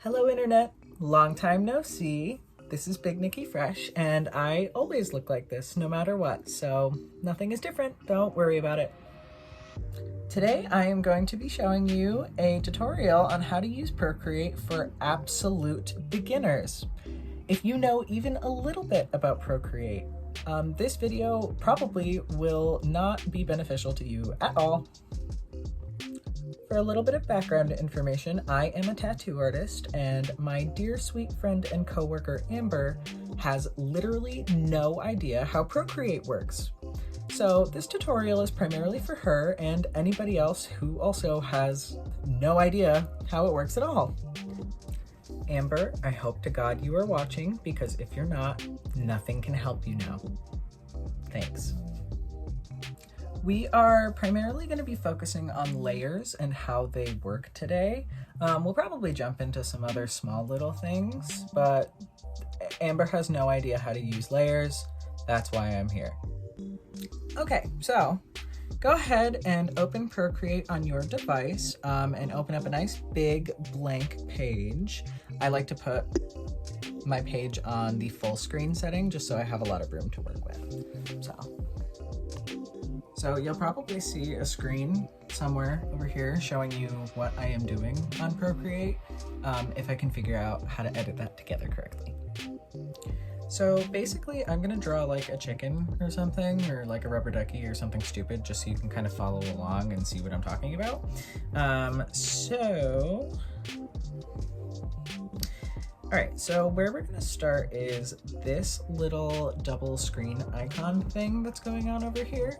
Hello Internet, long time no see. This is Big Nikki Fresh, and I always look like this no matter what, so nothing is different, don't worry about it. Today I am going to be showing you a tutorial on how to use Procreate for absolute beginners. If you know even a little bit about Procreate, this video probably will not be beneficial to you at all. For a little bit of background information, I am a tattoo artist, and my dear sweet friend and coworker Amber has literally no idea how Procreate works. So this tutorial is primarily for her and anybody else who also has no idea how it works at all. Amber, I hope to God you are watching, because if you're not, nothing can help you now. Thanks. We are primarily going to be focusing on layers and how they work today. We'll probably jump into some other small little things, but Amber has no idea how to use layers. That's why I'm here. Okay, so go ahead and open Procreate on your device and open up a nice big blank page. I like to put my page on the full screen setting just so I have a lot of room to work with. So you'll probably see a screen somewhere over here showing you what I am doing on Procreate, if I can figure out how to edit that together correctly. So basically I'm gonna draw like a chicken or something, or like a rubber ducky or something stupid, just so you can kind of follow along and see what I'm talking about. All right, so where we're gonna start is this little double screen icon thing that's going on over here.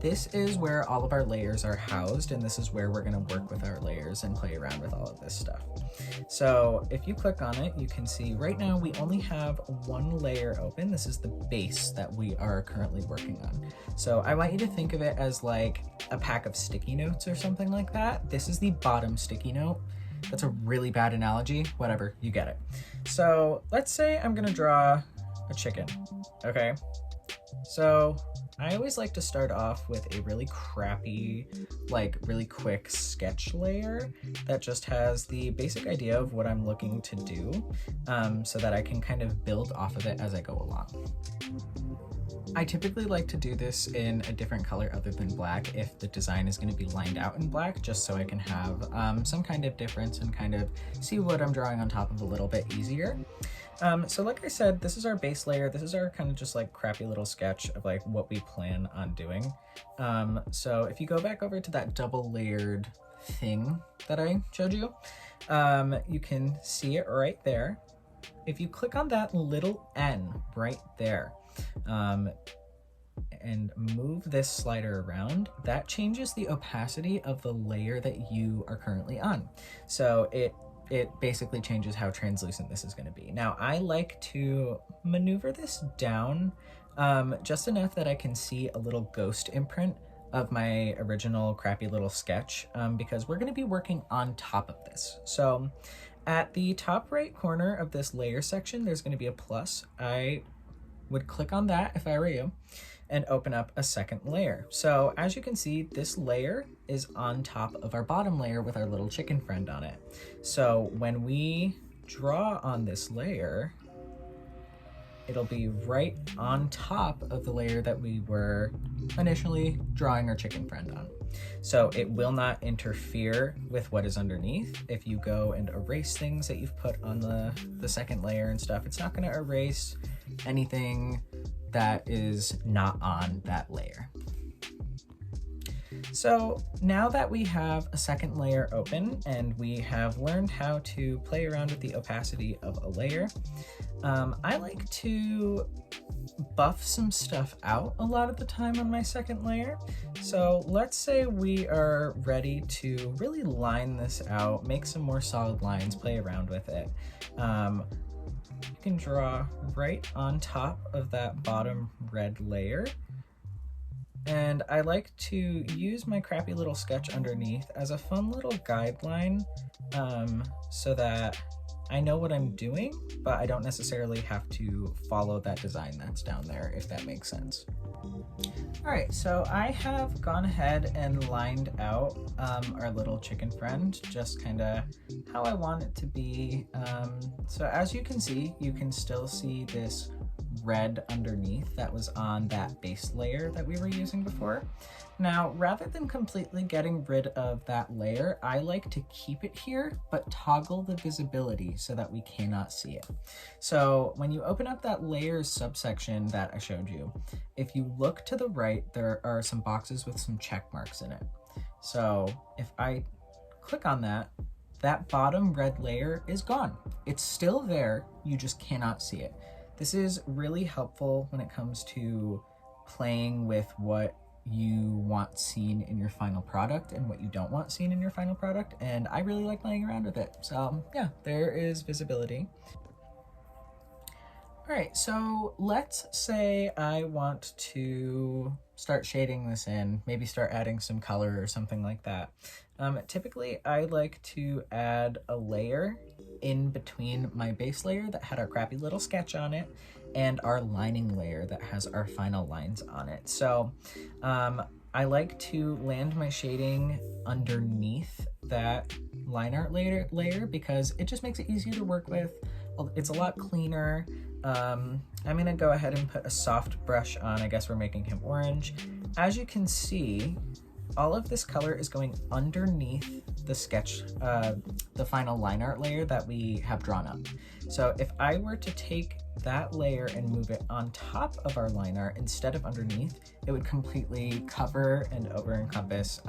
This is where all of our layers are housed, and this is where we're gonna work with our layers and play around with all of this stuff. So if you click on it, you can see right now we only have one layer open. This is the base that we are currently working on. So I want you to think of it as like a pack of sticky notes or something like that. This is the bottom sticky note. That's a really bad analogy, whatever, you get it. So let's say I'm gonna draw a chicken, okay? So I always like to start off with a really crappy, like really quick sketch layer that just has the basic idea of what I'm looking to do, so that I can kind of build off of it as I go along. I typically like to do this in a different color other than black if the design is going to be lined out in black, just so I can have some kind of difference and kind of see what I'm drawing on top of a little bit easier. So like I said, this is our base layer. This is our kind of just like crappy little sketch of like what we plan on doing. So if you go back over to that double layered thing that I showed you, you can see it right there. If you click on that little N right there, and move this slider around, that changes the opacity of the layer that you are currently on. So it basically changes how translucent this is going to be. Now I like to maneuver this down just enough that I can see a little ghost imprint of my original crappy little sketch, because we're going to be working on top of this. So at the top right corner of this layer section, there's going to be a plus. I would click on that if I were you and open up a second layer. So as you can see, this layer is on top of our bottom layer with our little chicken friend on it. So when we draw on this layer, it'll be right on top of the layer that we were initially drawing our chicken friend on. So it will not interfere with what is underneath. If you go and erase things that you've put on the second layer and stuff, it's not going to erase anything that is not on that layer. So now that we have a second layer open and we have learned how to play around with the opacity of a layer, I like to buff some stuff out a lot of the time on my second layer. So let's say we are ready to really line this out, make some more solid lines, play around with it. You can draw right on top of that bottom red layer. And I like to use my crappy little sketch underneath as a fun little guideline, so that I know what I'm doing, but I don't necessarily have to follow that design that's down there, if that makes sense. All right, so I have gone ahead and lined out our little chicken friend, just kind of how I want it to be. So as you can still see this red underneath that was on that base layer that we were using before. Now, rather than completely getting rid of that layer, I like to keep it here, but toggle the visibility so that we cannot see it. So when you open up that layers subsection that I showed you, if you look to the right, there are some boxes with some check marks in it. So if I click on that, that bottom red layer is gone. It's still there, you just cannot see it. This is really helpful when it comes to playing with what you want seen in your final product and what you don't want seen in your final product, and I really like playing around with it. So yeah, there is visibility. All right, so let's say I want to start shading this in, maybe start adding some color or something like that. Typically, I like to add a layer in between my base layer that had our crappy little sketch on it and our lining layer that has our final lines on it. So I like to land my shading underneath that line art layer because it just makes it easier to work with. It's a lot cleaner. I'm gonna go ahead and put a soft brush on. I guess we're making him orange. As you can see, all of this color is going underneath the sketch, the final line art layer that we have drawn up. So if I were to take that layer and move it on top of our line art instead of underneath, it would completely cover and over encompass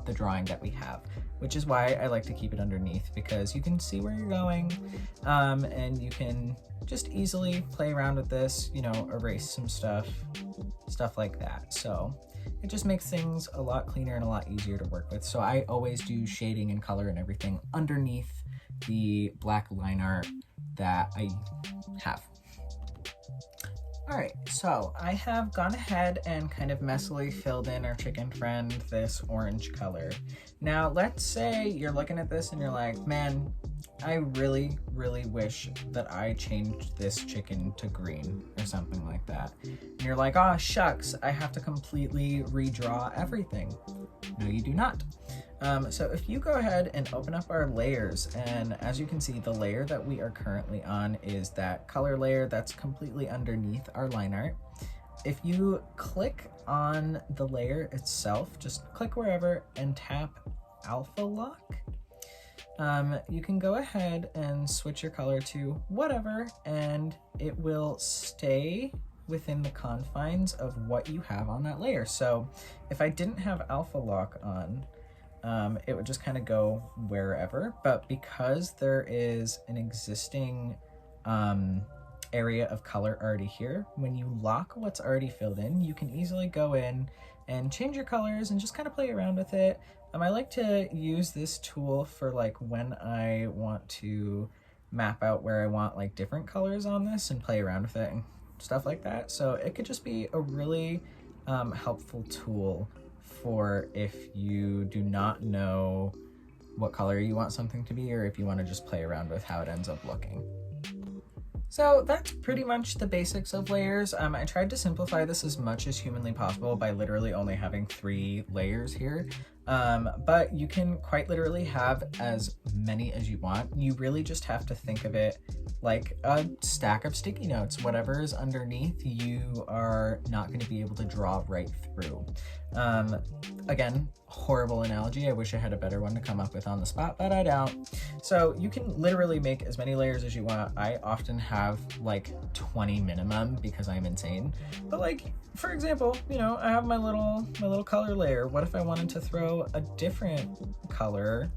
the drawing that we have, which is why I like to keep it underneath, because you can see where you're going and you can just easily play around with this, you know, erase some stuff like that. So it just makes things a lot cleaner and a lot easier to work with. So I always do shading and color and everything underneath the black line art that I have. All right, so I have gone ahead and kind of messily filled in our chicken friend this orange color. Now, let's say you're looking at this and you're like, man, I really, really wish that I changed this chicken to green or something like that. And you're like, oh, shucks, I have to completely redraw everything. No, you do not. So if you go ahead and open up our layers, and as you can see, the layer that we are currently on is that color layer that's completely underneath our line art. If you click on the layer itself, just click wherever and tap Alpha Lock. You can go ahead and switch your color to whatever, and it will stay within the confines of what you have on that layer. So if I didn't have Alpha Lock on, it would just kind of go wherever, but because there is an existing area of color already here, when you lock what's already filled in, you can easily go in and change your colors and just kind of play around with it. I like to use this tool for like when I want to map out where I want like different colors on this and play around with it and stuff like that. So it could just be a really helpful tool for if you do not know what color you want something to be, or if you want to just play around with how it ends up looking. So that's pretty much the basics of layers. I tried to simplify this as much as humanly possible by literally only having 3 layers here. But you can quite literally have as many as you want. You really just have to think of it like a stack of sticky notes. Whatever is underneath, you are not going to be able to draw right through. Again, horrible analogy. I wish I had a better one to come up with on the spot, but I don't. So you can literally make as many layers as you want. I often have like 20 minimum because I'm insane. But like, for example, you know, I have my little color layer. What if I wanted to throw a different color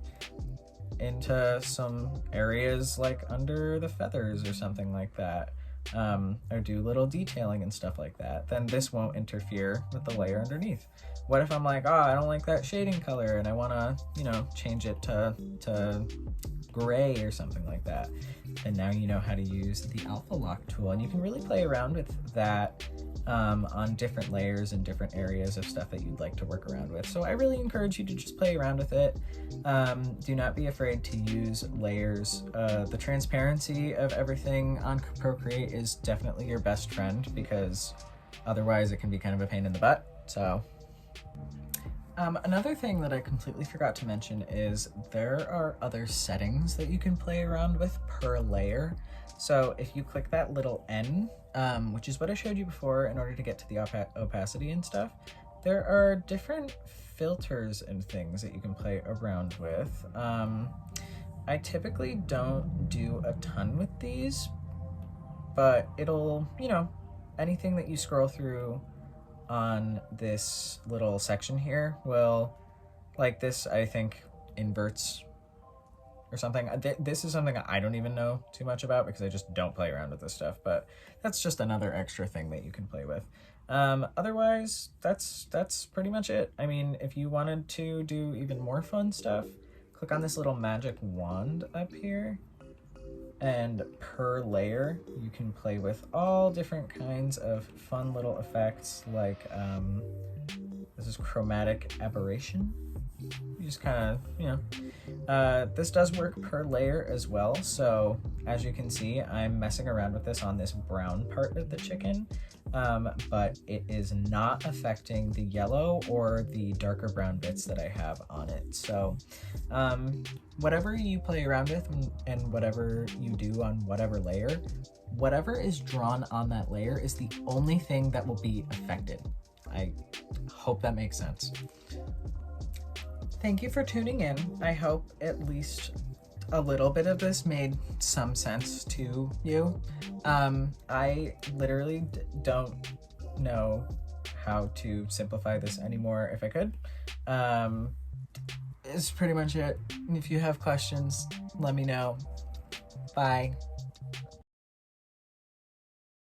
into some areas like under the feathers or something like that? Or do little detailing and stuff like that, then this won't interfere with the layer underneath. What if I'm like, oh, I don't like that shading color and I want to, you know, change it to gray or something like that? And now you know how to use the Alpha Lock tool, and you can really play around with that on different layers and different areas of stuff that you'd like to work around with. So I really encourage you to just play around with it. Do not be afraid to use layers. The transparency of everything on Procreate is definitely your best friend, because otherwise it can be kind of a pain in the butt. So another thing that I completely forgot to mention is there are other settings that you can play around with per layer. So if you click that little N, which is what I showed you before in order to get to the opacity and stuff, there are different filters and things that you can play around with. I typically don't do a ton with these, but it'll, you know, anything that you scroll through on this little section here will, like this, I think inverts or something. This is something I don't even know too much about because I just don't play around with this stuff, but that's just another extra thing that you can play with. Otherwise, that's pretty much it. I mean, if you wanted to do even more fun stuff, click on this little magic wand up here, and per layer you can play with all different kinds of fun little effects, like this is chromatic aberration. You just kind of, you know, this does work per layer as well. So as you can see, I'm messing around with this on this brown part of the chicken, but it is not affecting the yellow or the darker brown bits that I have on it. So whatever you play around with and whatever you do on whatever layer, whatever is drawn on that layer is the only thing that will be affected. I hope that makes sense. Thank you for tuning in. I hope at least a little bit of this made some sense to you. I literally don't know how to simplify this anymore if I could. Is pretty much it. If you have questions, let me know. Bye.